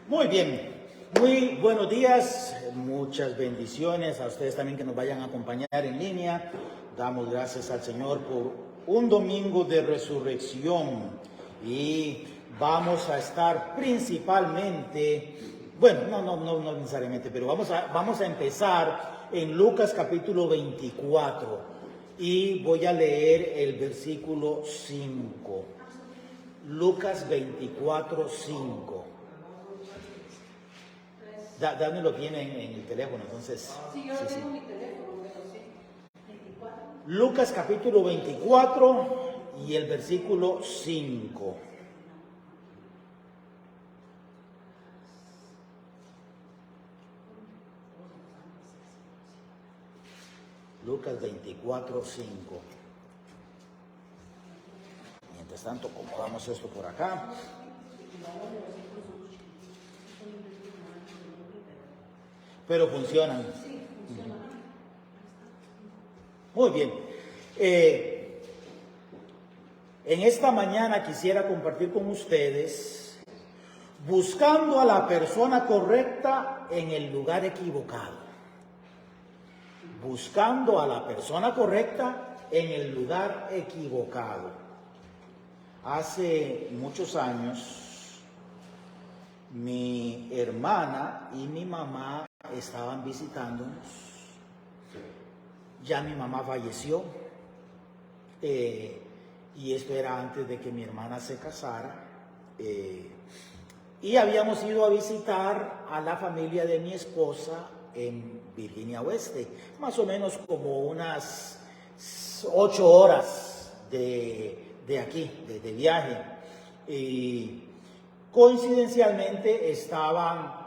Muy bien, muy buenos días, muchas bendiciones a ustedes también que nos vayan a acompañar en línea. Damos gracias al Señor por un domingo de resurrección y vamos a estar principalmente, bueno, no necesariamente, pero vamos a empezar en Lucas capítulo 24 y voy a leer el versículo 5. Lucas 24, 5. Dámelo bien en el teléfono, entonces. Sí, yo tengo mi teléfono, pero sí. 24. Lucas capítulo 24 y el versículo 5. Lucas 24, 5. Mientras tanto, acomodamos esto por acá. Pero funcionan. Sí, funciona. Muy bien. En esta mañana quisiera compartir con ustedes buscando a la persona correcta en el lugar equivocado. Buscando a la persona correcta en el lugar equivocado. Hace muchos años, mi hermana y mi mamá estaban visitándonos. Ya mi mamá falleció y esto era antes de que mi hermana se casara. Y habíamos ido a visitar a la familia de mi esposa en Virginia Oeste, más o menos como unas 8 horas de aquí, de viaje. Y coincidencialmente estaban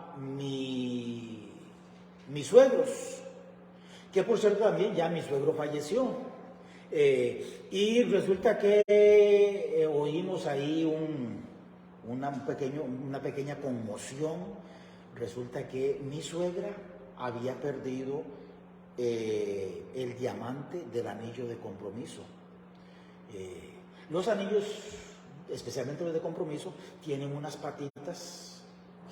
mis suegros, que por cierto también ya mi suegro falleció. Y resulta que oímos ahí una pequeña conmoción. Resulta que mi suegra había perdido el diamante del anillo de compromiso. Los anillos, especialmente los de compromiso, tienen unas patitas,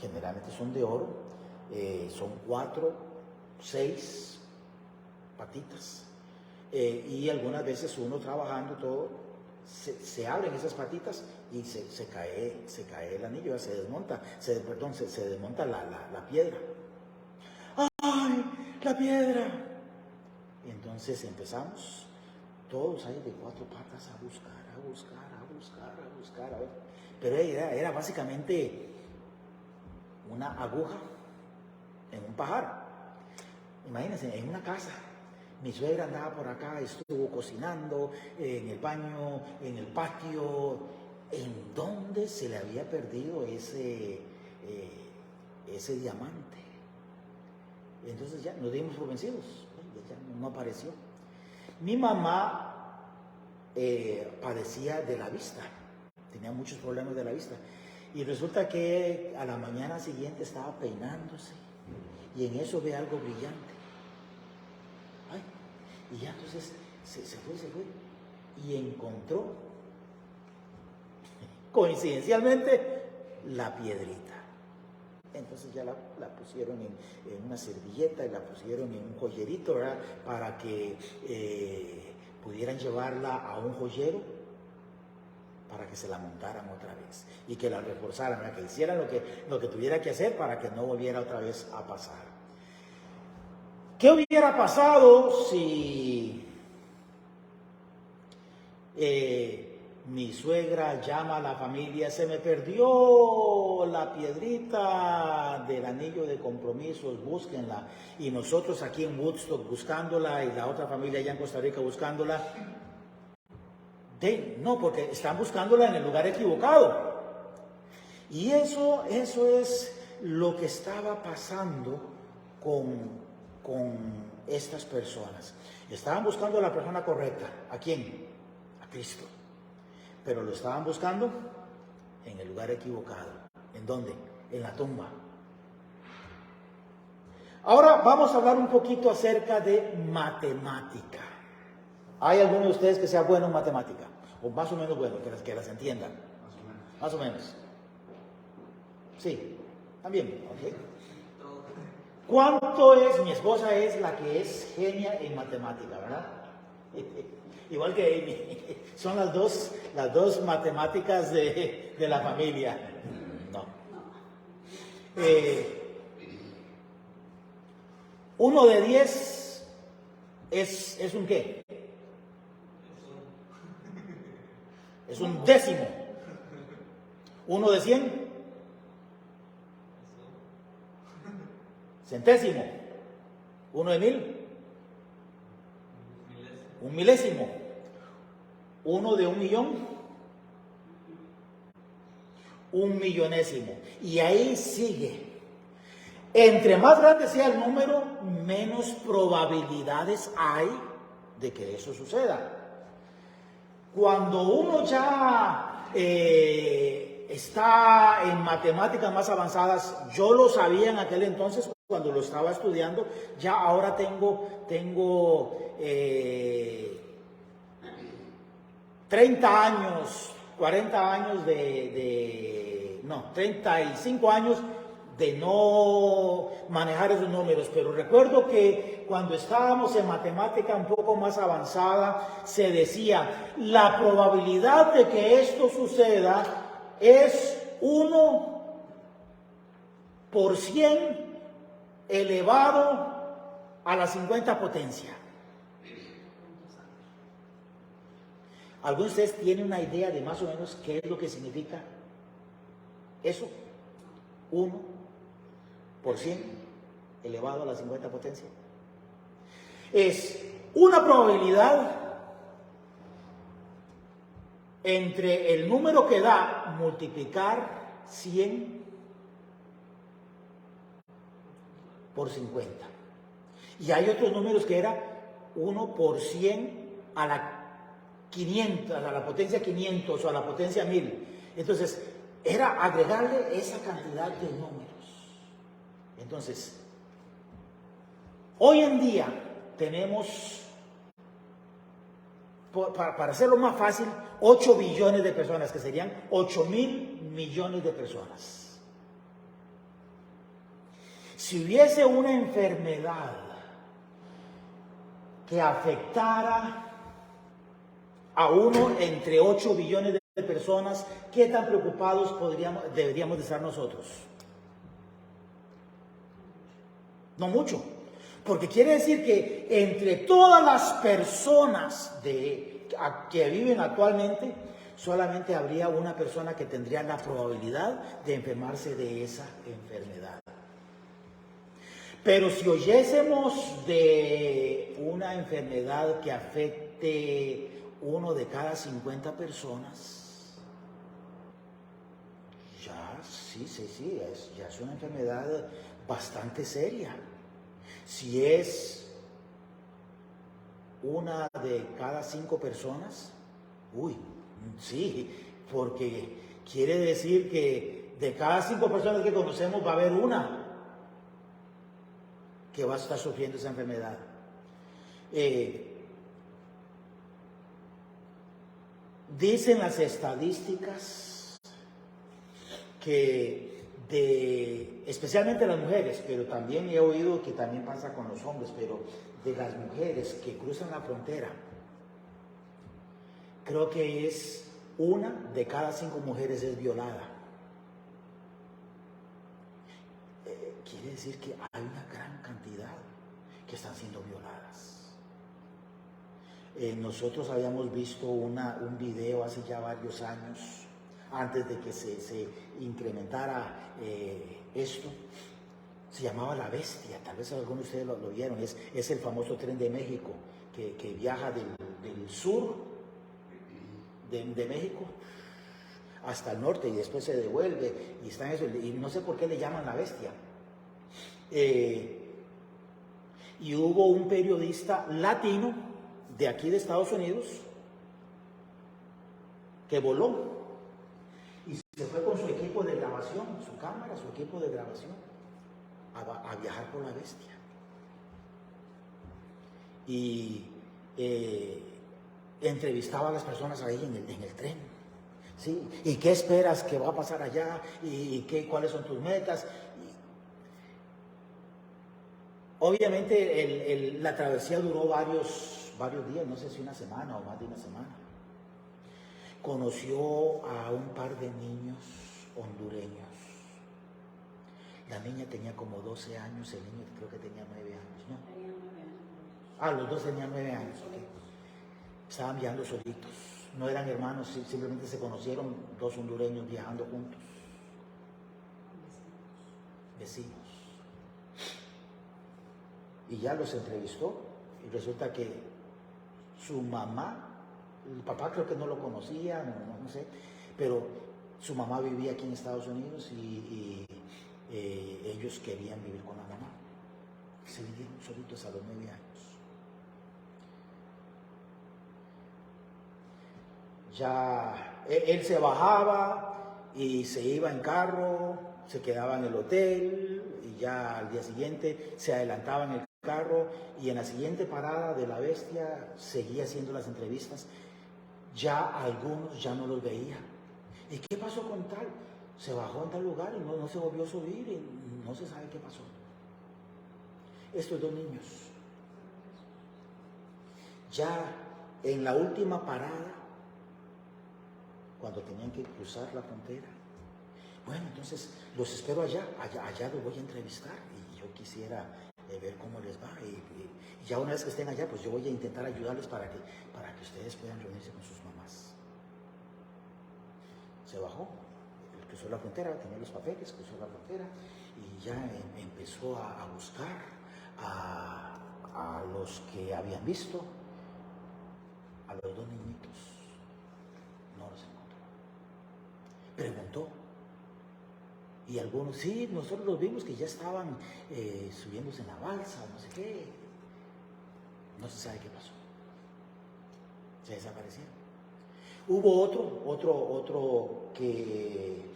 generalmente son de oro, son 4, 6 patitas. Y algunas veces uno trabajando todo, se abren esas patitas y se cae el anillo, se desmonta, se desmonta la piedra. ¡Ay, la piedra! Y entonces empezamos todos ahí de 4 patas a buscar. A ver. Pero era básicamente una aguja en un pajar. Imagínense, en una casa. Mi suegra andaba por acá, estuvo cocinando en el baño, en el patio. ¿En dónde se le había perdido ese diamante? Entonces ya nos dimos por vencidos, ya no apareció. Mi mamá padecía de la vista, tenía muchos problemas de la vista. Y resulta que a la mañana siguiente estaba peinándose y en eso ve algo brillante. Ay, y ya entonces se fue y encontró, coincidencialmente, la piedrita. Entonces ya la pusieron en una servilleta y la pusieron en un joyerito, ¿verdad? Para que pudieran llevarla a un joyero para que se la montaran otra vez y que la reforzaran, ¿verdad? Que hicieran lo que tuviera que hacer para que no volviera otra vez a pasar. ¿Qué hubiera pasado si mi suegra llama a la familia? Se me perdió la piedrita del anillo de compromiso, búsquenla. Y nosotros aquí en Woodstock buscándola y la otra familia allá en Costa Rica buscándola. No, porque están buscándola en el lugar equivocado. Y eso es lo que estaba pasando con estas personas. Estaban buscando a la persona correcta. ¿A quién? A Cristo. Pero lo estaban buscando en el lugar equivocado. ¿En dónde? En la tumba. Ahora vamos a hablar un poquito acerca de matemática. ¿Hay alguno de ustedes que sea bueno en matemática? O más o menos bueno, que las entiendan. Más o menos. Sí. También, ok. ¿Cuánto es? Mi esposa es la que es genia en matemática, ¿verdad? Igual que Amy. Son las dos matemáticas de la familia. No. 1 de 10 es un ¿qué? Es un décimo. 1 de 100. Centésimo. 1 de 1000. Un milésimo. 1 de 1.000.000. Un millonésimo. Y ahí sigue. Entre más grande sea el número, menos probabilidades hay de que eso suceda. Cuando uno ya está en matemáticas más avanzadas, yo lo sabía en aquel entonces cuando lo estaba estudiando, ya ahora tengo 30 años, 40 años 35 años de no manejar esos números, pero recuerdo que cuando estábamos en matemática un poco más avanzada, se decía, la probabilidad de que esto suceda es 1 por 100 elevado a la 50 potencia. ¿Alguno de ustedes tiene una idea de más o menos qué es lo que significa eso? 1 por 100 elevado a la 50 potencia. Es una probabilidad entre el número que da multiplicar 100 por 50. Y hay otros números que era 1 por 100 a la 500, a la potencia 500 o a la potencia 1000. Entonces, era agregarle esa cantidad de números. Entonces, hoy en día tenemos, para hacerlo más fácil, 8 billones de personas, que serían 8.000.000.000 de personas. Si hubiese una enfermedad que afectara a uno entre 8 billones de personas, ¿qué tan preocupados deberíamos de estar nosotros? No mucho, porque quiere decir que entre todas las personas que viven actualmente, solamente habría una persona que tendría la probabilidad de enfermarse de esa enfermedad. Pero si oyésemos de una enfermedad que afecte 1 de cada 50 personas, ya ya es una enfermedad bastante seria. Si es 1 de cada 5 personas, sí, porque quiere decir que de cada 5 personas que conocemos va a haber una que va a estar sufriendo esa enfermedad. Dicen las estadísticas que especialmente las mujeres, pero también he oído que también pasa con los hombres, pero de las mujeres que cruzan la frontera, creo que es 1 de cada 5 mujeres es violada. Quiere decir que hay una gran cantidad que están siendo violadas. Nosotros habíamos visto un video hace ya varios años, antes de que se incrementara esto. Se llamaba La Bestia, tal vez algunos de ustedes lo vieron. Es el famoso tren de México que viaja del sur de México hasta el norte y después se devuelve, y está en eso, y no sé por qué le llaman La Bestia. Y hubo un periodista latino de aquí de Estados Unidos que voló y se fue con su equipo de grabación, su cámara, su equipo de grabación, a viajar por La Bestia. Y entrevistaba a las personas ahí en el tren. ¿Sí? ¿Y qué esperas que va a pasar allá? ¿Y cuáles son tus metas? Obviamente la travesía duró varios días, no sé si una semana o más de una semana. Conoció a un par de niños hondureños. La niña tenía como 12 años, el niño creo que tenía 9 años, ¿no? Tenía 9 años. Ah, los dos tenían 9 años, ok. Estaban viajando solitos, no eran hermanos, simplemente se conocieron dos hondureños viajando juntos. Vecinos. Y ya los entrevistó y resulta que su mamá, el papá creo que no lo conocía, no sé, pero su mamá vivía aquí en Estados Unidos y ellos querían vivir con la mamá. Se vinieron solitos a los 9 años. Ya él se bajaba y se iba en carro, se quedaba en el hotel y ya al día siguiente se adelantaba en el carro y en la siguiente parada de La Bestia seguía haciendo las entrevistas. Ya algunos ya no los veía. ¿Y qué pasó con tal? Se bajó en tal lugar y no se volvió a subir y no se sabe qué pasó. Estos dos niños, ya en la última parada, cuando tenían que cruzar la frontera, bueno, entonces los espero allá los voy a entrevistar y yo quisiera ver cómo les va y ya una vez que estén allá, pues yo voy a intentar ayudarles para que ustedes puedan reunirse con sus mamás. Se bajó, cruzó la frontera, tenía los papeles, cruzó la frontera y ya empezó a buscar a los que habían visto, a los dos niñitos, no los encontró. Preguntó y algunos, sí, nosotros los vimos que ya estaban subiéndose en la balsa, no sé qué, no se sabe qué pasó, se desaparecieron. Hubo otro que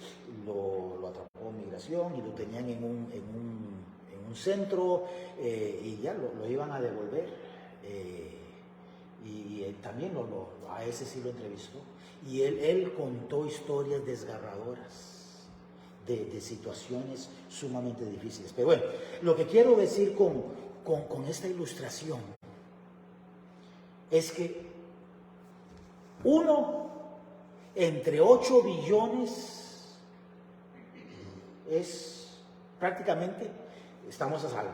lo atrapó migración y lo tenían en un centro y ya lo iban a devolver y él también a ese sí lo entrevistó y él contó historias desgarradoras de situaciones sumamente difíciles. Pero bueno, lo que quiero decir con esta ilustración es que 1 entre 8 billones es prácticamente, estamos a salvo.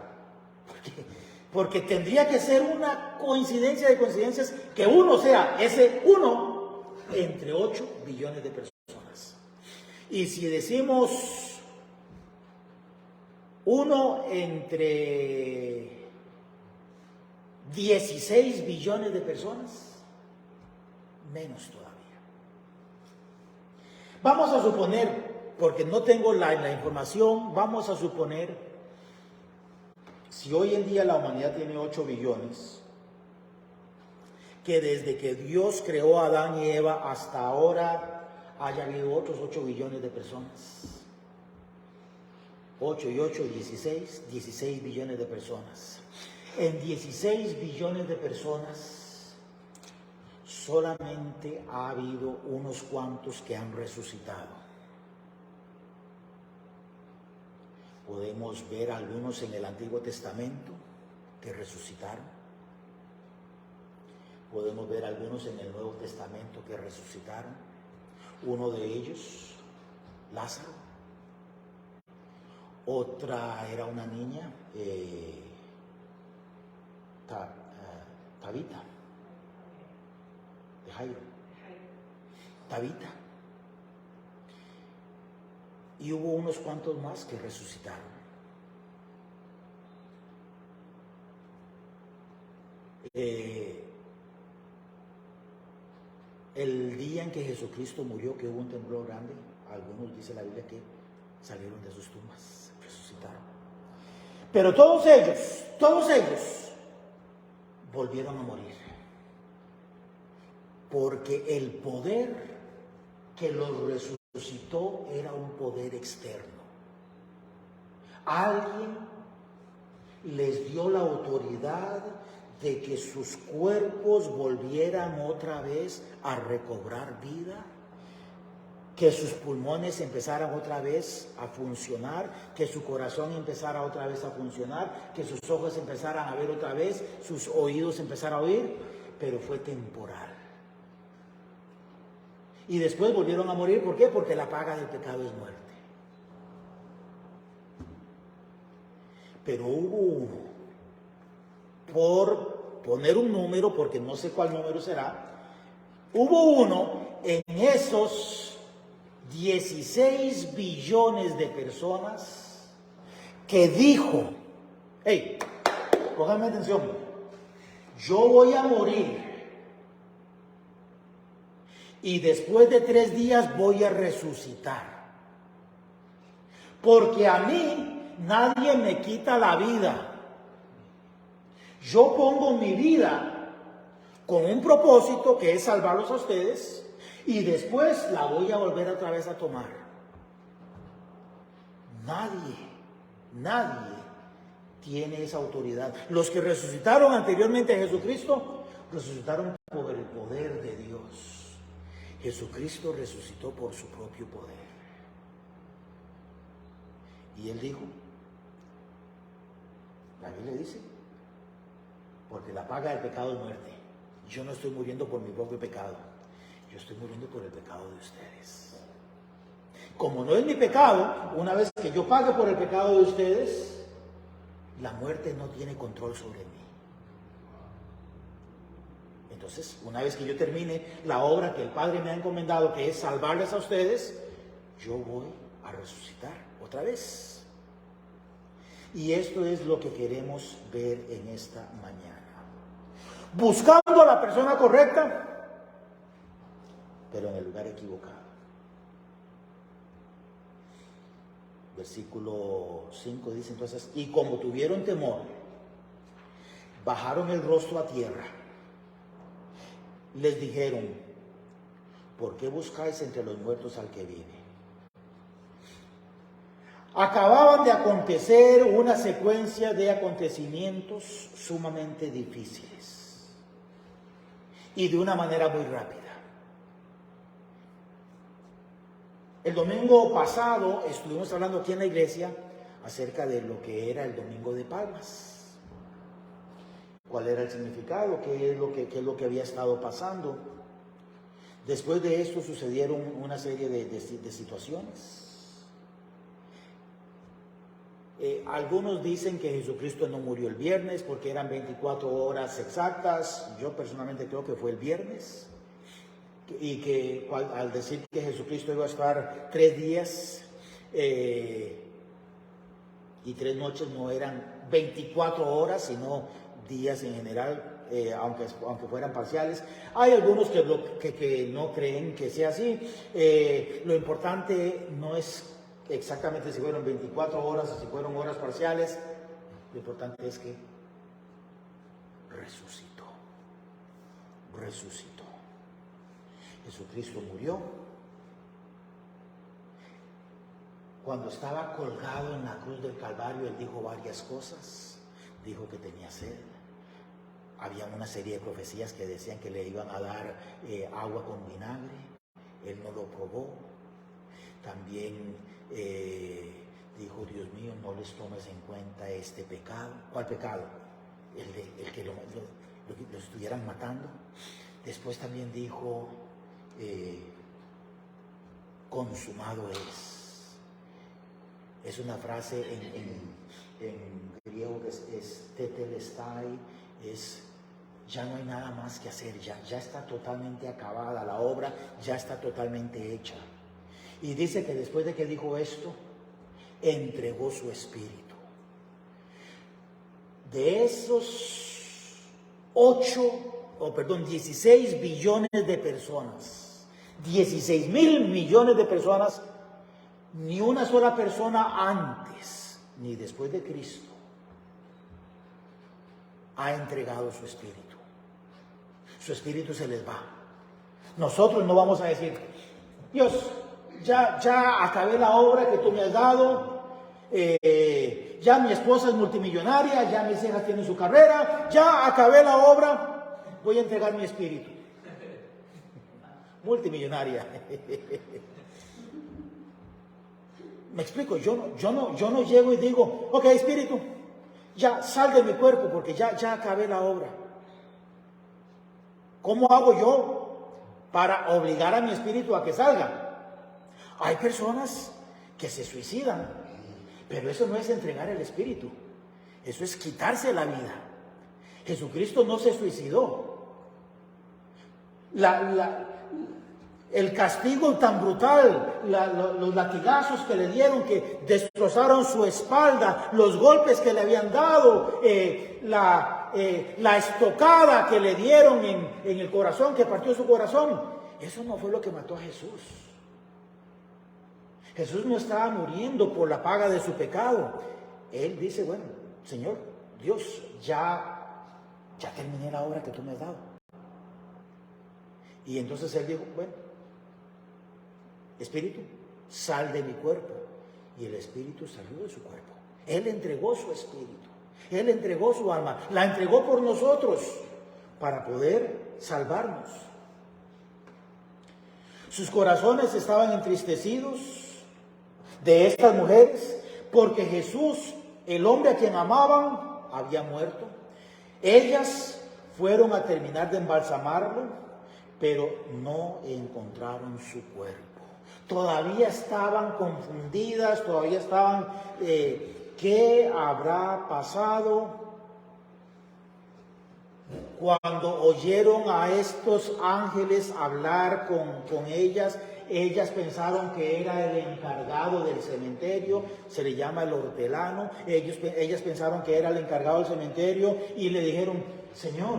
Porque tendría que ser una coincidencia de coincidencias que uno sea ese 1 entre 8 billones de personas. Y si decimos 1 entre 16 billones de personas, menos todavía. Vamos a suponer, porque no tengo la información, vamos a suponer, si hoy en día la humanidad tiene 8 billones, que desde que Dios creó a Adán y Eva hasta ahora haya habido otros 8 billones de personas. 8 y 8, 16 billones de personas. En 16 billones de personas, solamente ha habido unos cuantos que han resucitado. Podemos ver algunos en el Antiguo Testamento que resucitaron. Podemos ver algunos en el Nuevo Testamento que resucitaron. Uno de ellos, Lázaro. Otra era una niña, Tabita, de Jairo. Tabita. Y hubo unos cuantos más que resucitaron. El día en que Jesucristo murió, que hubo un temblor grande, algunos dice la Biblia que salieron de sus tumbas, resucitaron. Pero todos ellos volvieron a morir. Porque el poder que los resucitó era un poder externo. Alguien les dio la autoridad de que sus cuerpos volvieran otra vez a recobrar vida, que sus pulmones empezaran otra vez a funcionar, que su corazón empezara otra vez a funcionar, que sus ojos empezaran a ver otra vez, sus oídos empezaran a oír, pero fue temporal. Y después volvieron a morir, ¿por qué? Porque la paga del pecado es muerte. Pero hubo uno, por poner un número, porque no sé cuál número será, hubo uno en esos 16 billones de personas que dijo, hey, pónganme atención, yo voy a morir y después de 3 días voy a resucitar, porque a mí nadie me quita la vida. Yo pongo mi vida con un propósito que es salvarlos a ustedes y después la voy a volver otra vez a tomar. Nadie tiene esa autoridad. Los que resucitaron anteriormente a Jesucristo, resucitaron por el poder de Dios. Jesucristo resucitó por su propio poder. Y Él dijo, la Biblia dice, porque la paga del pecado es muerte. Yo no estoy muriendo por mi propio pecado, yo estoy muriendo por el pecado de ustedes. Como no es mi pecado, una vez que yo pague por el pecado de ustedes, la muerte no tiene control sobre mí. Entonces, una vez que yo termine la obra que el Padre me ha encomendado, que es salvarles a ustedes, yo voy a resucitar otra vez. Y esto es lo que queremos ver en esta mañana. Buscando a la persona correcta, pero en el lugar equivocado. Versículo 5 dice entonces, y como tuvieron temor, bajaron el rostro a tierra. Les dijeron, ¿por qué buscáis entre los muertos al que vive? Acababan de acontecer una secuencia de acontecimientos sumamente difíciles y de una manera muy rápida. El domingo pasado estuvimos hablando aquí en la iglesia acerca de lo que era el Domingo de Palmas. ¿Cuál era el significado? ¿Qué es lo que había estado pasando? Después de esto sucedieron una serie de situaciones. Algunos dicen que Jesucristo no murió el viernes porque eran 24 horas exactas. Yo personalmente creo que fue el viernes. Y que al decir que Jesucristo iba a estar 3 días y 3 noches, no eran 24 horas, sino días en general, aunque fueran parciales. Hay algunos que no creen que sea así. Lo importante no es exactamente si fueron 24 horas o si fueron horas parciales. Lo importante es que resucitó. Jesucristo murió. Cuando estaba colgado en la cruz del Calvario, Él dijo varias cosas. Dijo que tenía sed. Había una serie de profecías que decían que le iban a dar agua con vinagre. Él no lo probó. También dijo, Dios mío, no les tomes en cuenta este pecado. ¿Cuál pecado? El que lo estuvieran matando. Después también dijo, consumado es. Es una frase en griego que es tetelestai, es ya no hay nada más que hacer, ya está totalmente acabada la obra, ya está totalmente hecha. Y dice que después de que dijo esto, entregó su espíritu. De esos 16 billones de personas, 16 mil millones de personas, ni una sola persona antes ni después de Cristo ha entregado su espíritu. Su espíritu se les va. Nosotros no vamos a decir, Dios, ya acabé la obra que tú me has dado, ya mi esposa es multimillonaria, ya mis hijas tienen su carrera, ya acabé la obra, voy a entregar mi espíritu. Multimillonaria. Me explico, yo no llego y digo, ok, espíritu, ya sal de mi cuerpo porque ya acabé la obra. ¿Cómo hago yo para obligar a mi espíritu a que salga? Hay personas que se suicidan, pero eso no es entregar el espíritu, eso es quitarse la vida. Jesucristo no se suicidó. El castigo tan brutal, los latigazos que le dieron, que destrozaron su espalda, los golpes que le habían dado, la estocada que le dieron en el corazón, que partió su corazón, eso no fue lo que mató a Jesús. Jesús no estaba muriendo por la paga de su pecado. Él dice, bueno, Señor, Dios, ya terminé la obra que tú me has dado. Y entonces él dijo, bueno, espíritu, sal de mi cuerpo. Y el espíritu salió de su cuerpo. Él entregó su espíritu. Él entregó su alma. La entregó por nosotros para poder salvarnos. Sus corazones estaban entristecidos de estas mujeres porque Jesús, el hombre a quien amaban, había muerto. Ellas fueron a terminar de embalsamarlo, pero no encontraron su cuerpo. Todavía estaban confundidas, todavía estaban, ¿qué habrá pasado? Cuando oyeron a estos ángeles hablar con ellas, ellas pensaron que era el encargado del cementerio, se le llama el hortelano. Ellas pensaron que era el encargado del cementerio y le dijeron, Señor,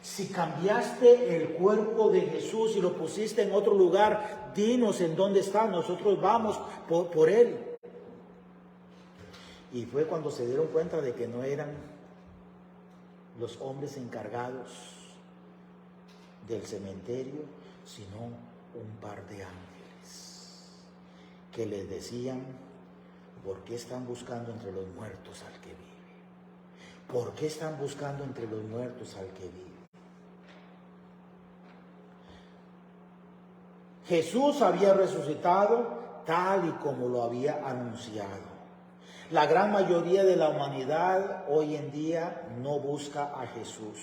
si cambiaste el cuerpo de Jesús y lo pusiste en otro lugar, dinos en dónde está, nosotros vamos por él. Y fue cuando se dieron cuenta de que no eran los hombres encargados del cementerio, sino un par de ángeles que les decían, ¿por qué están buscando entre los muertos al que vive? ¿Por qué están buscando entre los muertos al que vive? Jesús había resucitado tal y como lo había anunciado. La gran mayoría de la humanidad hoy en día no busca a Jesús.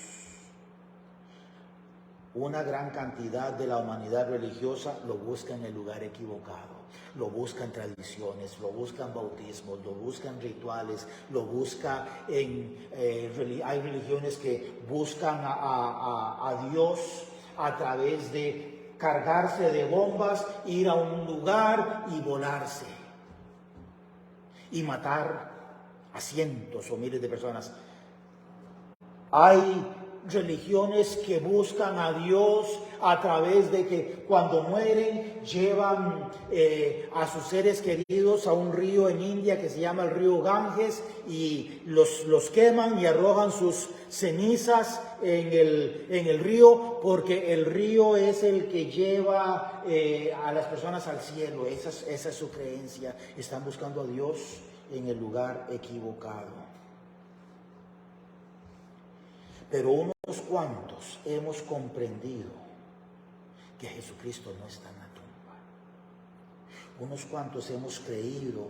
Una gran cantidad de la humanidad religiosa lo busca en el lugar equivocado. Lo busca en tradiciones, lo busca en bautismos, lo busca en rituales, lo busca en... hay religiones que buscan a Dios a través de cargarse de bombas, ir a un lugar y volarse. Y matar a cientos o miles de personas. Hay religiones que buscan a Dios a través de que cuando mueren llevan a sus seres queridos a un río en India que se llama el río Ganges y los queman y arrojan sus cenizas en el río, porque el río es el que lleva a las personas al cielo. Esa es su creencia. Están buscando a Dios en el lugar equivocado. Pero unos cuantos hemos comprendido que Jesucristo no está en la tumba. Unos cuantos hemos creído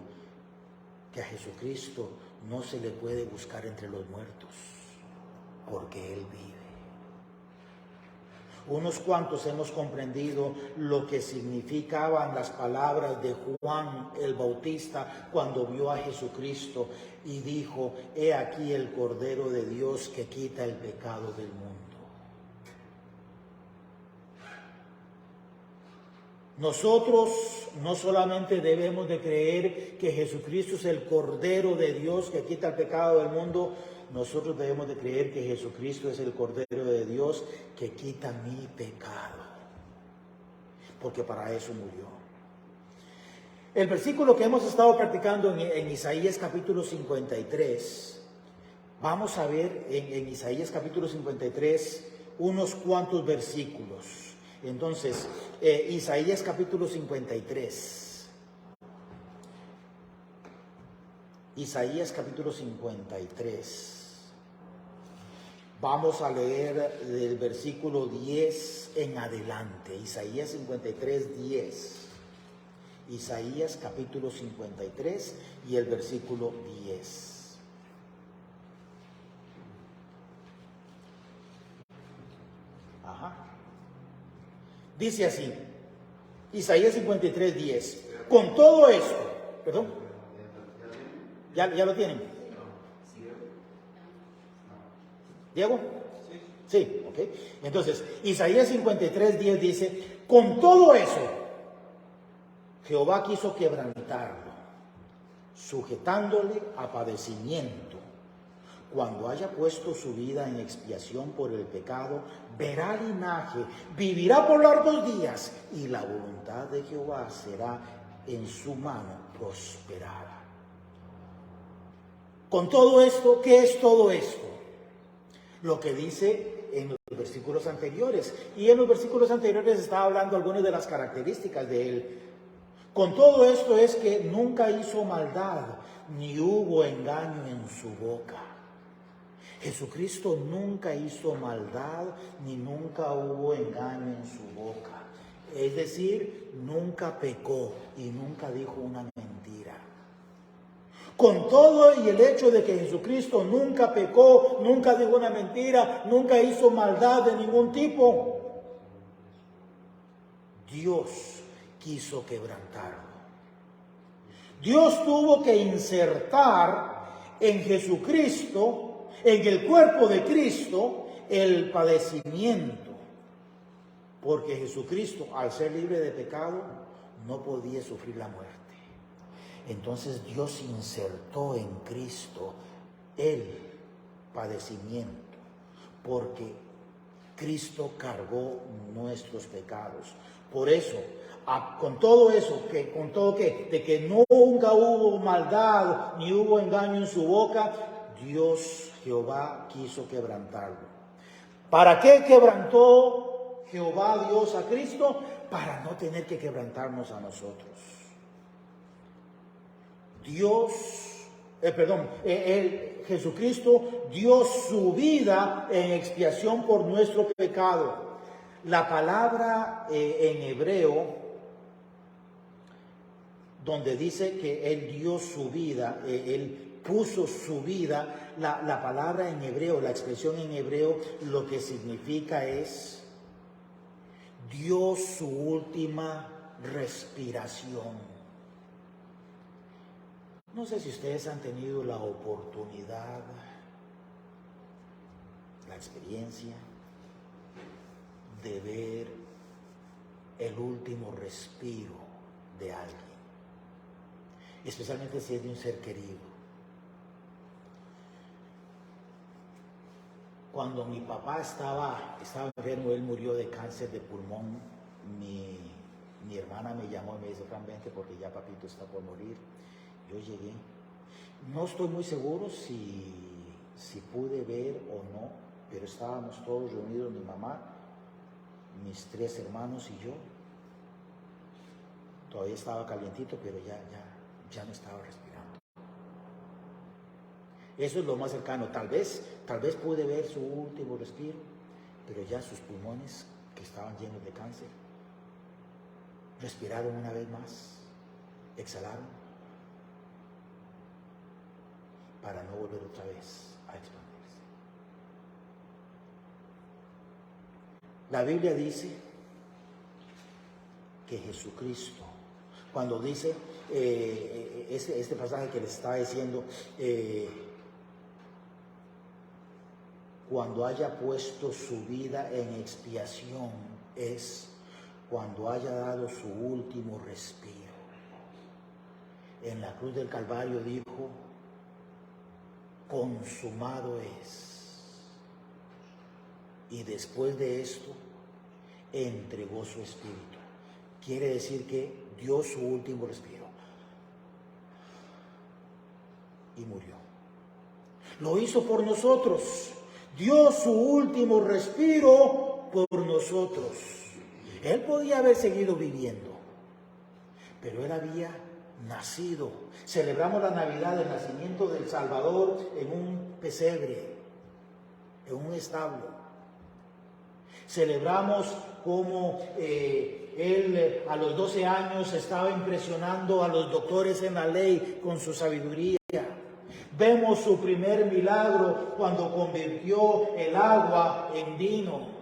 que a Jesucristo no se le puede buscar entre los muertos, porque Él vive. Unos cuantos hemos comprendido lo que significaban las palabras de Juan el Bautista cuando vio a Jesucristo y dijo, he aquí el Cordero de Dios que quita el pecado del mundo. Nosotros no solamente debemos de creer que Jesucristo es el Cordero de Dios que quita el pecado del mundo, nosotros debemos de creer que Jesucristo es el Cordero de Dios que quita mi pecado, porque para eso murió. El versículo que hemos estado practicando en Isaías capítulo 53, vamos a ver en Isaías capítulo 53 unos cuantos versículos. Entonces, Isaías capítulo 53. Isaías capítulo 53. Vamos a leer del versículo 10 en adelante. Isaías 53, 10. Isaías capítulo 53 y el versículo 10. Ajá. Dice así, Isaías 53, 10. Con todo esto, perdón, ¿ya lo tienen? ¿Diego? Sí, ok. Entonces, Isaías 53, 10 dice, con todo eso, Jehová quiso quebrantarlo, sujetándole a padecimiento. Cuando haya puesto su vida en expiación por el pecado, verá linaje, vivirá por largos días, y la voluntad de Jehová será en su mano prosperada. Con todo esto, ¿qué es todo esto? Lo que dice en los versículos anteriores. Y en los versículos anteriores estaba hablando algunas de las características de él. Con todo esto es que nunca hizo maldad, ni hubo engaño en su boca. Jesucristo nunca hizo maldad, ni nunca hubo engaño en su boca. Es decir, nunca pecó y nunca dijo una mentira. Con todo y el hecho de que Jesucristo nunca pecó, nunca dijo una mentira, nunca hizo maldad de ningún tipo, Dios quiso quebrantarlo. Dios tuvo que insertar en Jesucristo, en el cuerpo de Cristo, el padecimiento, porque Jesucristo, al ser libre de pecado, no podía sufrir la muerte. Entonces Dios insertó en Cristo el padecimiento, porque Cristo cargó nuestros pecados. Por eso, con todo eso, de que nunca hubo maldad ni hubo engaño en su boca, Dios, Jehová, quiso quebrantarlo. ¿Para qué quebrantó Jehová Dios a Cristo? Para no tener que quebrantarnos a nosotros. Jesucristo dio su vida en expiación por nuestro pecado. La palabra en hebreo, donde dice que Él dio su vida, Él puso su vida, la palabra en hebreo, la expresión en hebreo, lo que significa es, dio su última respiración. No sé si ustedes han tenido la oportunidad, la experiencia de ver el último respiro de alguien, especialmente si es de un ser querido. Cuando mi papá estaba enfermo, él murió de cáncer de pulmón. Mi hermana me llamó y me dice, Fran, vente porque ya papito está por morir. Yo llegué. No estoy muy seguro si pude ver o no, pero estábamos todos reunidos, mi mamá, mis 3 hermanos y yo. Todavía estaba calientito, pero ya no estaba respirando. Eso es lo más cercano. Tal vez pude ver su último respiro, pero ya sus pulmones, que estaban llenos de cáncer, respiraron una vez más, exhalaron, para no volver otra vez a expandirse. La Biblia dice que Jesucristo, cuando dice este pasaje que les estaba diciendo, cuando haya puesto su vida en expiación, es cuando haya dado su último respiro. En la cruz del Calvario dijo, consumado es. Y después de esto, entregó su espíritu. Quiere decir que dio su último respiro y murió. Lo hizo por nosotros. Dio su último respiro por nosotros. Él podía haber seguido viviendo, pero él había nacido. Celebramos la Navidad del nacimiento del Salvador en un pesebre, en un establo. Celebramos como él a los 12 años estaba impresionando a los doctores en la ley con su sabiduría. Vemos su primer milagro cuando convirtió el agua en vino.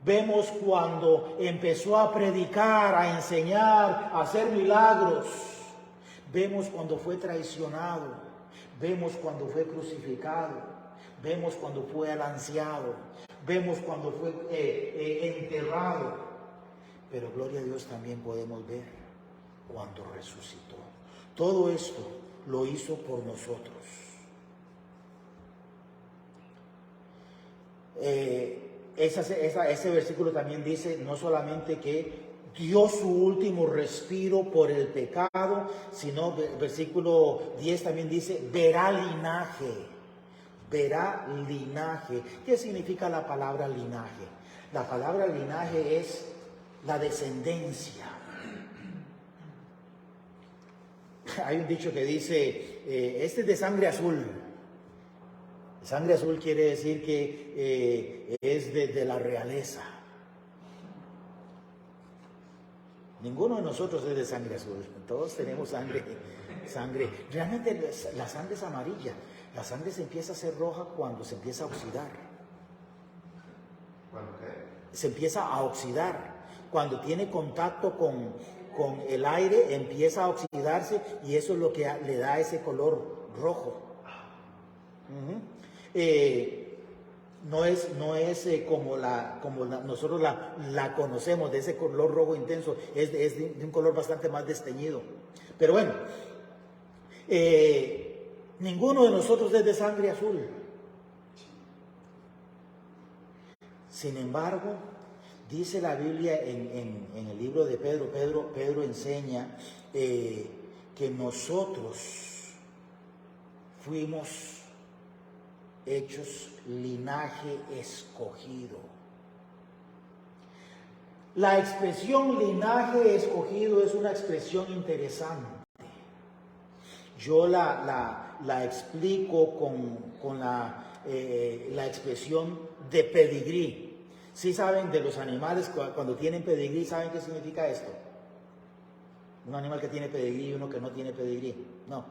Vemos cuando empezó a predicar, a enseñar, a hacer milagros. Vemos cuando fue traicionado. Vemos cuando fue crucificado. Vemos cuando fue alanceado. Vemos cuando fue enterrado. Pero gloria a Dios, también podemos ver cuando resucitó. Todo esto lo hizo por nosotros. Ese versículo también dice no solamente que dio su último respiro por el pecado, sino versículo 10 también dice verá linaje. Verá linaje. ¿Qué significa la palabra linaje? La palabra linaje es la descendencia. Hay un dicho que dice, este es de sangre azul. Sangre azul quiere decir que es de la realeza. Ninguno de nosotros es de sangre azul. Todos tenemos sangre. Realmente la sangre es amarilla. La sangre se empieza a hacer roja cuando se empieza a oxidar. ¿Cuándo qué? Se empieza a oxidar. Cuando tiene contacto con el aire, empieza a oxidarse y eso es lo que le da ese color rojo. No es como nosotros la conocemos, de ese color rojo intenso, es de un color bastante más desteñido. Pero bueno, ninguno de nosotros es de sangre azul. Sin embargo, dice la Biblia en el libro de Pedro enseña que nosotros fuimos hechos linaje escogido. La expresión linaje escogido es una expresión interesante. Yo la explico con la expresión de pedigrí. ¿Sí saben de los animales cuando tienen pedigrí? ¿Saben qué significa esto? Un animal que tiene pedigrí y uno que no tiene pedigrí. No,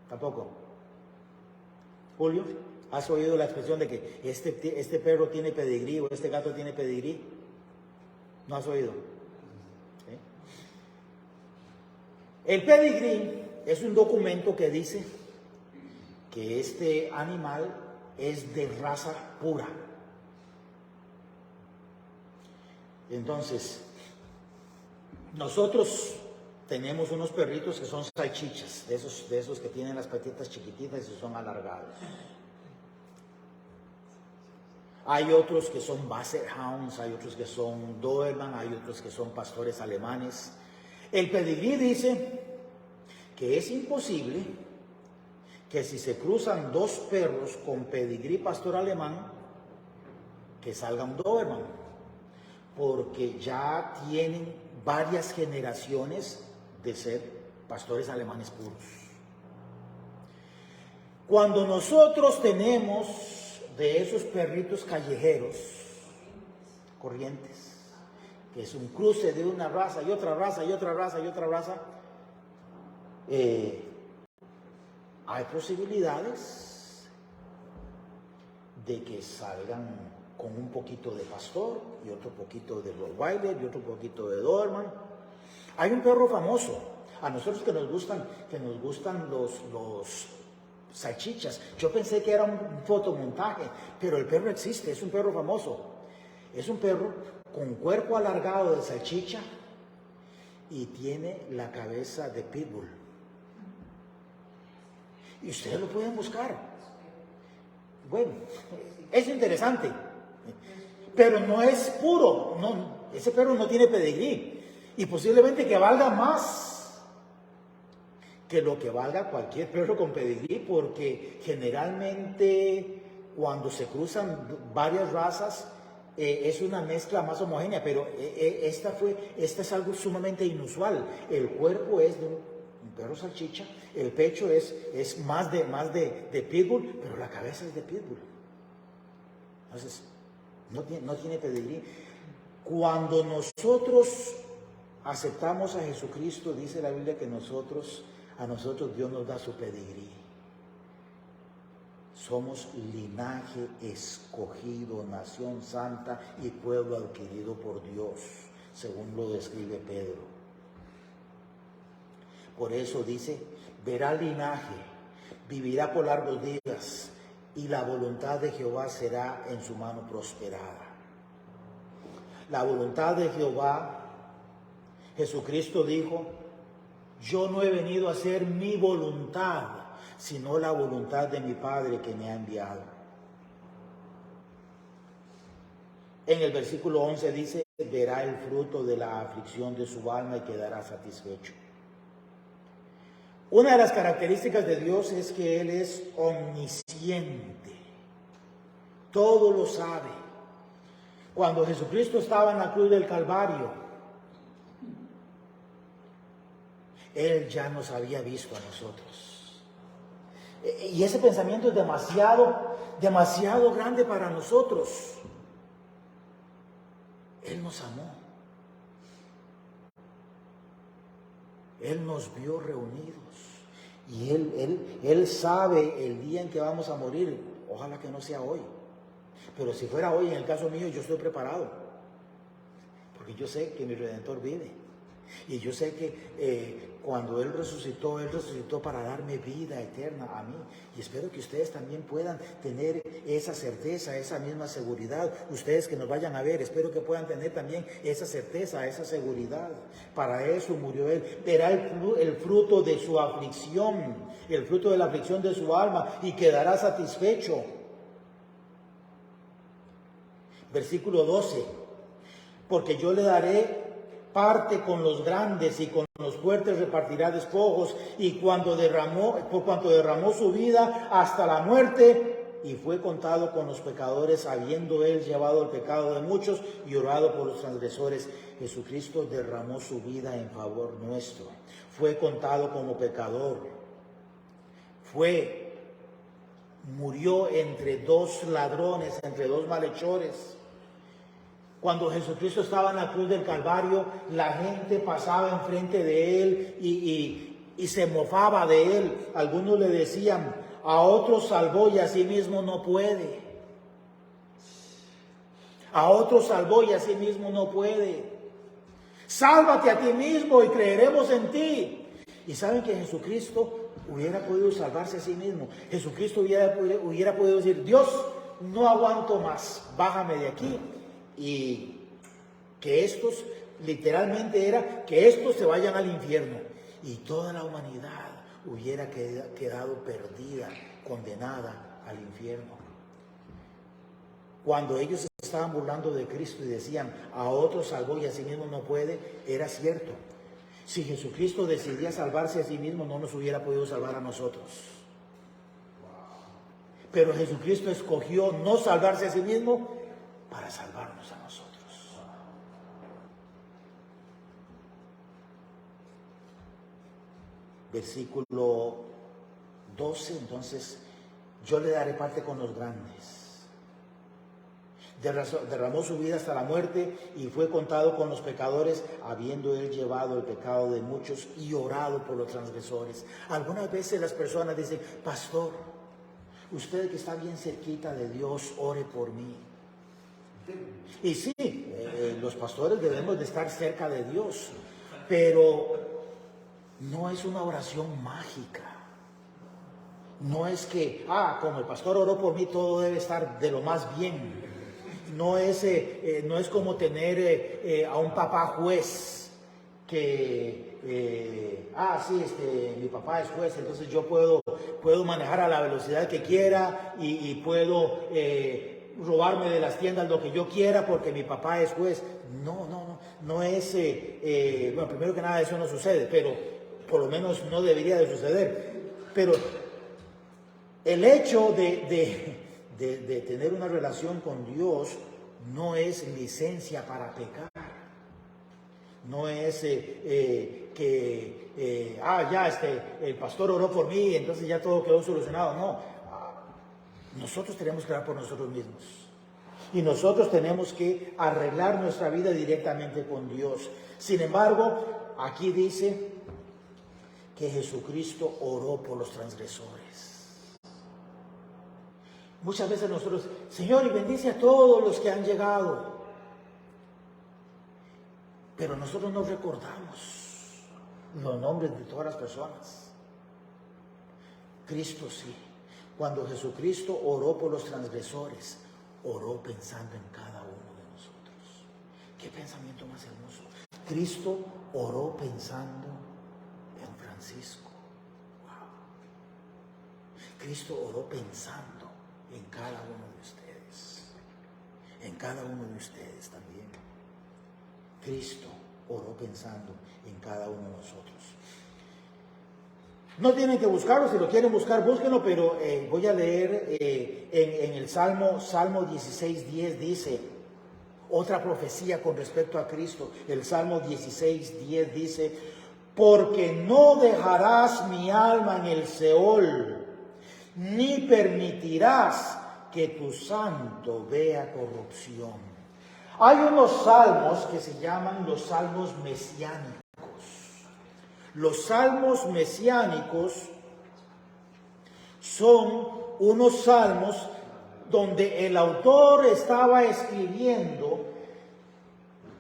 tampoco. Julio, ¿has oído la expresión de que este perro tiene pedigrí o este gato tiene pedigrí? ¿No has oído? ¿Sí? El pedigrí es un documento que dice que este animal es de raza pura. Entonces, nosotros tenemos unos perritos que son salchichas, de esos que tienen las patitas chiquititas y son alargados. Hay otros que son Basset Hounds, hay otros que son Doberman, hay otros que son pastores alemanes. El pedigrí dice que es imposible que si se cruzan dos perros con pedigrí pastor alemán, que salga un Doberman, porque ya tienen varias generaciones de ser pastores alemanes puros. Cuando nosotros tenemos de esos perritos callejeros, corrientes, que es un cruce de una raza y otra raza y otra raza y otra raza, hay posibilidades de que salgan con un poquito de pastor y otro poquito de Rottweiler y otro poquito de Doberman. Hay un perro famoso, a nosotros que nos gustan los salchichas. Yo pensé que era un fotomontaje, pero el perro existe, es un perro famoso. Es un perro con cuerpo alargado de salchicha y tiene la cabeza de pitbull. Y ustedes lo pueden buscar. Bueno, es interesante, pero no es puro. No, ese perro no tiene pedigrí. Y posiblemente que valga más que lo que valga cualquier perro con pedigrí, porque generalmente cuando se cruzan varias razas es una mezcla más homogénea, pero esta es algo sumamente inusual. El cuerpo es de un perro salchicha, el pecho es más de pitbull, pero la cabeza es de pitbull. Entonces, No tiene pedigrí. Cuando nosotros aceptamos a Jesucristo, dice la Biblia que a nosotros Dios nos da su pedigrí. Somos linaje escogido, nación santa y pueblo adquirido por Dios, según lo describe Pedro. Por eso dice, verá linaje, vivirá por largos días, y la voluntad de Jehová será en su mano prosperada. La voluntad de Jehová, Jesucristo dijo, yo no he venido a hacer mi voluntad, sino la voluntad de mi Padre que me ha enviado. En el versículo 11 dice, verá el fruto de la aflicción de su alma y quedará satisfecho. Una de las características de Dios es que Él es omnisciente, todo lo sabe. Cuando Jesucristo estaba en la cruz del Calvario, Él ya nos había visto a nosotros. Y ese pensamiento es demasiado grande para nosotros. Él nos amó. Él nos vio reunidos. Y Él sabe el día en que vamos a morir. Ojalá que no sea hoy. Pero si fuera hoy, en el caso mío, yo estoy preparado. Porque yo sé que mi Redentor vive. Y yo sé que cuando Él resucitó para darme vida eterna a mí. Y espero que ustedes también puedan tener esa certeza, esa misma seguridad. Ustedes que nos vayan a ver, espero que puedan tener también esa certeza, esa seguridad. Para eso murió Él. Verá el fruto de su aflicción, el fruto de la aflicción de su alma, y quedará satisfecho. Versículo 12. Porque yo le daré parte con los grandes y con los fuertes repartirá despojos, y por cuanto derramó su vida hasta la muerte y fue contado con los pecadores, habiendo Él llevado el pecado de muchos y orado por los transgresores. Jesucristo derramó su vida en favor nuestro, fue contado como pecador, murió entre dos ladrones, entre dos malhechores. Cuando Jesucristo estaba en la cruz del Calvario, la gente pasaba enfrente de Él y se mofaba de Él. Algunos le decían, a otros salvó y a sí mismo no puede. A otros salvó y a sí mismo no puede. Sálvate a ti mismo y creeremos en ti. Y saben que Jesucristo hubiera podido salvarse a sí mismo. Jesucristo hubiera podido decir, Dios, no aguanto más, bájame de aquí. Y que estos, literalmente era, que estos se vayan al infierno. Y toda la humanidad hubiera quedado perdida, condenada al infierno. Cuando ellos estaban burlando de Cristo y decían, a otros salvó y a sí mismo no puede, era cierto. Si Jesucristo decidía salvarse a sí mismo, no nos hubiera podido salvar a nosotros. Pero Jesucristo escogió no salvarse a sí mismo para salvarnos a nosotros. Versículo 12, entonces, yo le daré parte con los grandes. Derramó su vida hasta la muerte y fue contado con los pecadores, habiendo Él llevado el pecado de muchos y orado por los transgresores. Algunas veces las personas dicen, pastor, usted que está bien cerquita de Dios, ore por mí. Y sí, los pastores debemos de estar cerca de Dios, pero no es una oración mágica. No es que, como el pastor oró por mí, todo debe estar de lo más bien. No es como tener a un papá juez que, mi papá es juez, entonces yo puedo manejar a la velocidad que quiera y puedo robarme de las tiendas lo que yo quiera porque mi papá es juez. No es, bueno, primero que nada eso no sucede, pero por lo menos no debería de suceder. Pero el hecho de tener una relación con Dios no es licencia para pecar. No es el pastor oró por mí, entonces ya todo quedó solucionado. No, nosotros tenemos que orar por nosotros mismos. Y nosotros tenemos que arreglar nuestra vida directamente con Dios. Sin embargo, aquí dice que Jesucristo oró por los transgresores. Muchas veces nosotros, Señor, y bendice a todos los que han llegado. Pero nosotros no recordamos los nombres de todas las personas. Cristo sí. Cuando Jesucristo oró por los transgresores, oró pensando en cada uno de nosotros. Qué pensamiento más hermoso. Cristo oró pensando en Francisco. Wow. Cristo oró pensando en cada uno de ustedes. En cada uno de ustedes también. Cristo oró pensando en cada uno de nosotros. No tienen que buscarlo, si lo quieren buscar, búsquenlo, pero voy a leer en el Salmo 16:10 dice, otra profecía con respecto a Cristo. El Salmo 16:10 dice, porque no dejarás mi alma en el Seol, ni permitirás que tu santo vea corrupción. Hay unos salmos que se llaman los salmos mesiánicos. Los salmos mesiánicos son unos salmos donde el autor estaba escribiendo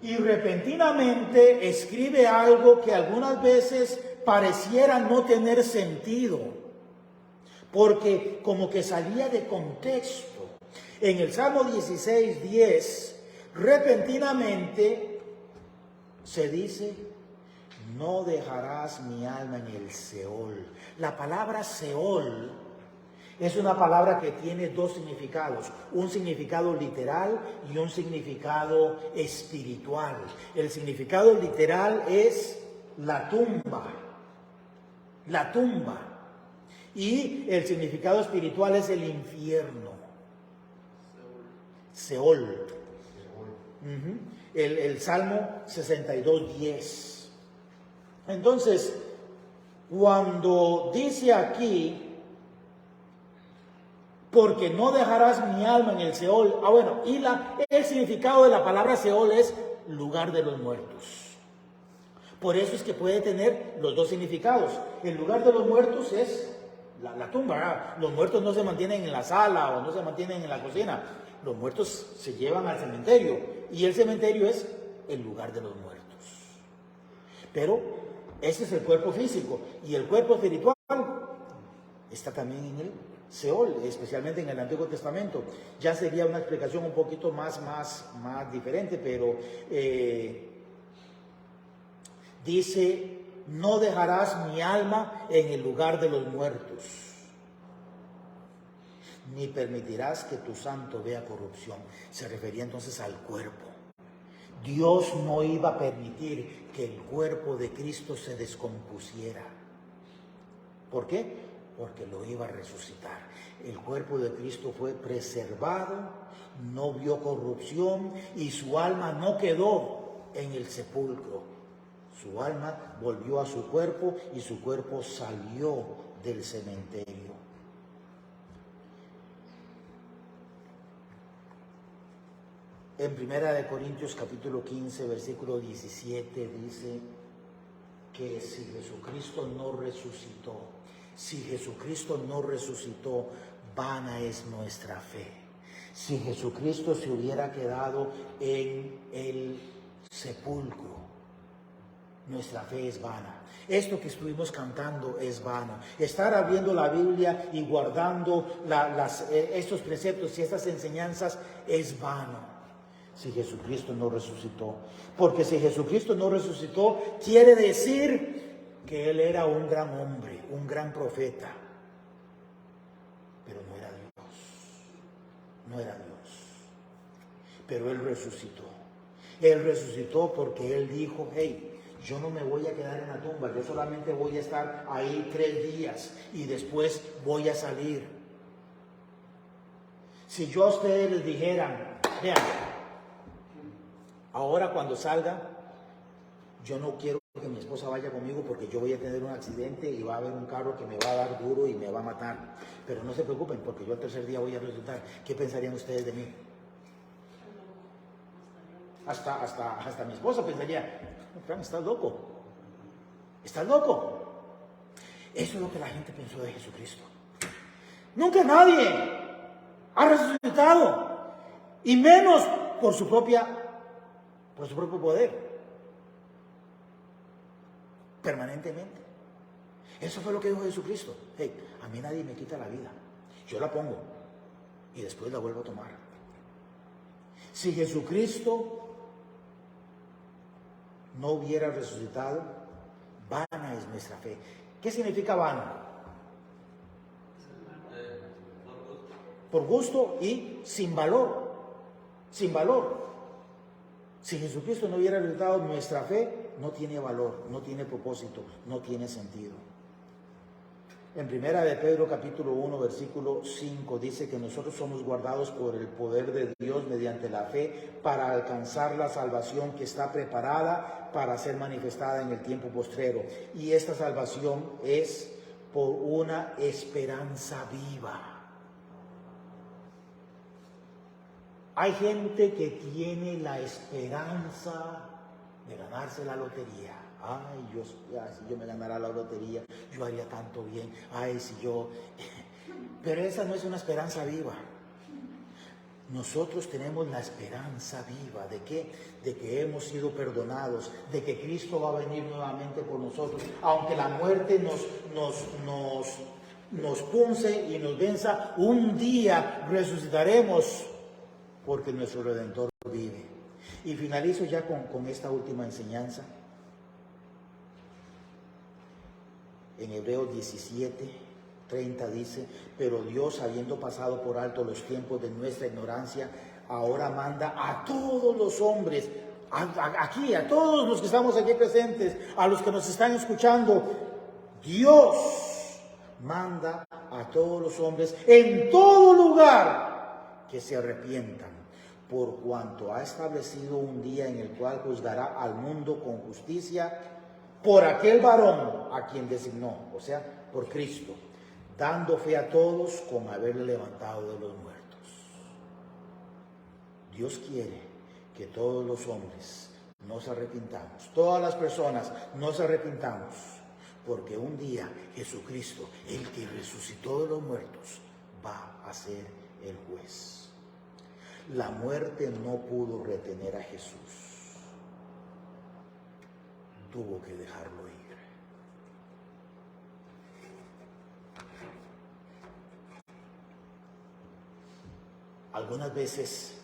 y repentinamente escribe algo que algunas veces pareciera no tener sentido, porque como que salía de contexto. En el Salmo 16:10, repentinamente se dice, no dejarás mi alma en el Seol. La palabra Seol es una palabra que tiene dos significados, un significado literal y un significado espiritual. El significado literal es la tumba, y el significado espiritual es el infierno, Seol. El Salmo 62:10. Entonces, cuando dice aquí, porque no dejarás mi alma en el Seol. Y el significado de la palabra Seol es lugar de los muertos. Por eso es que puede tener los dos significados. El lugar de los muertos es la tumba, ¿verdad? Los muertos no se mantienen en la sala o no se mantienen en la cocina. Los muertos se llevan al cementerio y el cementerio es el lugar de los muertos. Pero ese es el cuerpo físico y el cuerpo espiritual está también en el Seol, especialmente en el Antiguo Testamento. Ya sería una explicación un poquito más diferente, pero dice, no dejarás mi alma en el lugar de los muertos, ni permitirás que tu santo vea corrupción. Se refería entonces al cuerpo. Dios no iba a permitir que el cuerpo de Cristo se descompusiera. ¿Por qué? Porque lo iba a resucitar. El cuerpo de Cristo fue preservado, no vio corrupción y su alma no quedó en el sepulcro. Su alma volvió a su cuerpo y su cuerpo salió del cementerio. En 1 Corintios capítulo 15, versículo 17 dice que si Jesucristo no resucitó, vana es nuestra fe. Si Jesucristo se hubiera quedado en el sepulcro, nuestra fe es vana. Esto que estuvimos cantando es vano. Estar abriendo la Biblia y guardando estos preceptos y estas enseñanzas es vano. Si Jesucristo no resucitó. Porque si Jesucristo no resucitó, quiere decir que Él era un gran hombre, un gran profeta. Pero no era Dios. Pero Él resucitó. Él resucitó porque Él dijo, hey, yo no me voy a quedar en la tumba, yo solamente voy a estar ahí 3 días y después voy a salir. Si yo a ustedes les dijera, vean, ahora cuando salga, yo no quiero que mi esposa vaya conmigo porque yo voy a tener un accidente y va a haber un carro que me va a dar duro y me va a matar. Pero no se preocupen porque yo al 3er día voy a resucitar. ¿Qué pensarían ustedes de mí? hasta mi esposa pensaría, Fran, estás loco. Estás loco. Eso es lo que la gente pensó de Jesucristo. Nunca nadie ha resucitado, y menos por su propio poder, permanentemente. Eso fue lo que dijo Jesucristo. Hey, a mí nadie me quita la vida, yo la pongo y después la vuelvo a tomar. Si Jesucristo no hubiera resucitado, vana es nuestra fe. ¿Qué significa vano? Por gusto y sin valor. Sin valor. Si Jesucristo no hubiera resucitado, nuestra fe no tiene valor, no tiene propósito, no tiene sentido. En primera de Pedro capítulo 1 versículo 5 dice que nosotros somos guardados por el poder de Dios mediante la fe para alcanzar la salvación que está preparada para ser manifestada en el tiempo postrero. Y esta salvación es por una esperanza viva. Hay gente que tiene la esperanza de ganarse la lotería. Ay, si yo me ganara la lotería, yo haría tanto bien. Ay, si yo... Pero esa no es una esperanza viva. Nosotros tenemos la esperanza viva. ¿De qué? De que hemos sido perdonados, de que Cristo va a venir nuevamente por nosotros. Aunque la muerte nos punce y nos venza, un día resucitaremos porque nuestro Redentor vive. Y finalizo ya con esta última enseñanza. En Hebreos 17:30 dice, pero Dios, habiendo pasado por alto los tiempos de nuestra ignorancia, ahora manda a todos los hombres, aquí, a todos los que estamos aquí presentes, a los que nos están escuchando, Dios manda a todos los hombres en todo lugar que se arrepientan, por cuanto ha establecido un día en el cual juzgará al mundo con justicia por aquel varón a quien designó, o sea, por Cristo, dando fe a todos con haberle levantado de los muertos. Dios quiere que todos los hombres nos arrepintamos, todas las personas nos arrepintamos, porque un día Jesucristo, el que resucitó de los muertos, va a ser el juez. La muerte no pudo retener a Jesús. Tuvo que dejarlo ir. Algunas veces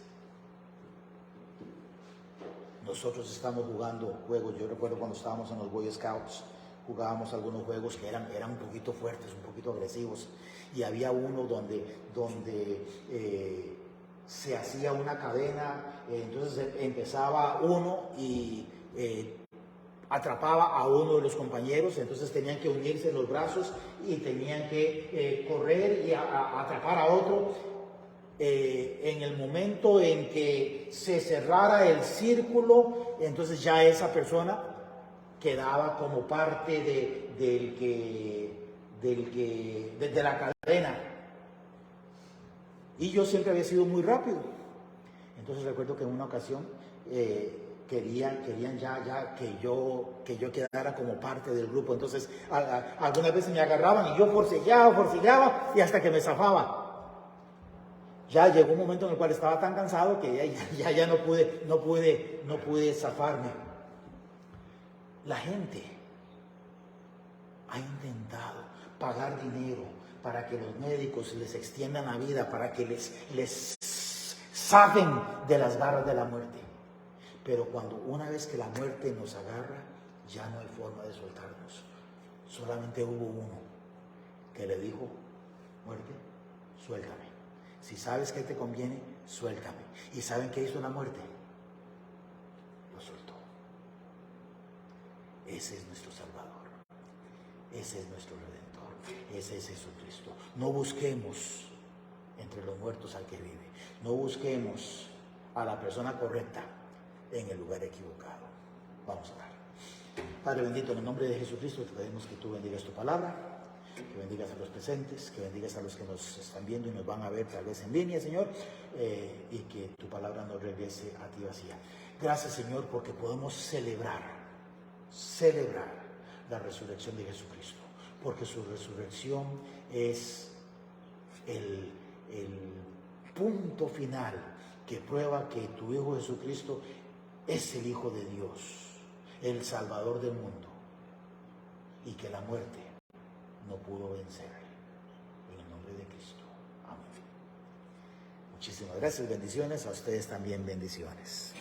nosotros estamos jugando juegos. Yo recuerdo cuando estábamos en los Boy Scouts, jugábamos algunos juegos que eran un poquito fuertes, un poquito agresivos, y había uno donde se hacía una cadena, entonces empezaba uno y atrapaba a uno de los compañeros, entonces tenían que unirse los brazos y tenían que correr y atrapar a otro. En el momento en que se cerrara el círculo, entonces ya esa persona quedaba como parte de la cadena. Y yo siempre había sido muy rápido. Entonces recuerdo que en una ocasión querían ya que yo quedara como parte del grupo. Entonces algunas veces me agarraban y yo forcejeaba y hasta que me zafaba. Ya llegó un momento en el cual estaba tan cansado que ya no pude zafarme. La gente ha intentado pagar dinero para que los médicos les extiendan la vida, para que les zafen de las garras de la muerte. Pero una vez que la muerte nos agarra, ya no hay forma de soltarnos. Solamente hubo uno que le dijo, muerte, suéltame. Si sabes que te conviene, suéltame. ¿Y saben qué hizo la muerte? Lo soltó. Ese es nuestro Salvador. Ese es nuestro Redentor. Ese es Jesucristo. No busquemos entre los muertos al que vive. No busquemos a la persona correcta en el lugar equivocado. Vamos a orar. Padre bendito, en el nombre de Jesucristo te pedimos que tú bendigas tu palabra. que bendigas a los presentes, que bendigas a los que nos están viendo y nos van a ver tal vez en línea, Señor, y que tu palabra no regrese a ti vacía. Gracias, Señor, porque podemos celebrar la resurrección de Jesucristo, porque su resurrección es el punto final que prueba que tu Hijo Jesucristo es el Hijo de Dios, el Salvador del mundo, y que la muerte no pudo vencerle. En el nombre de Cristo. Amén. Muchísimas gracias, bendiciones. A ustedes también bendiciones.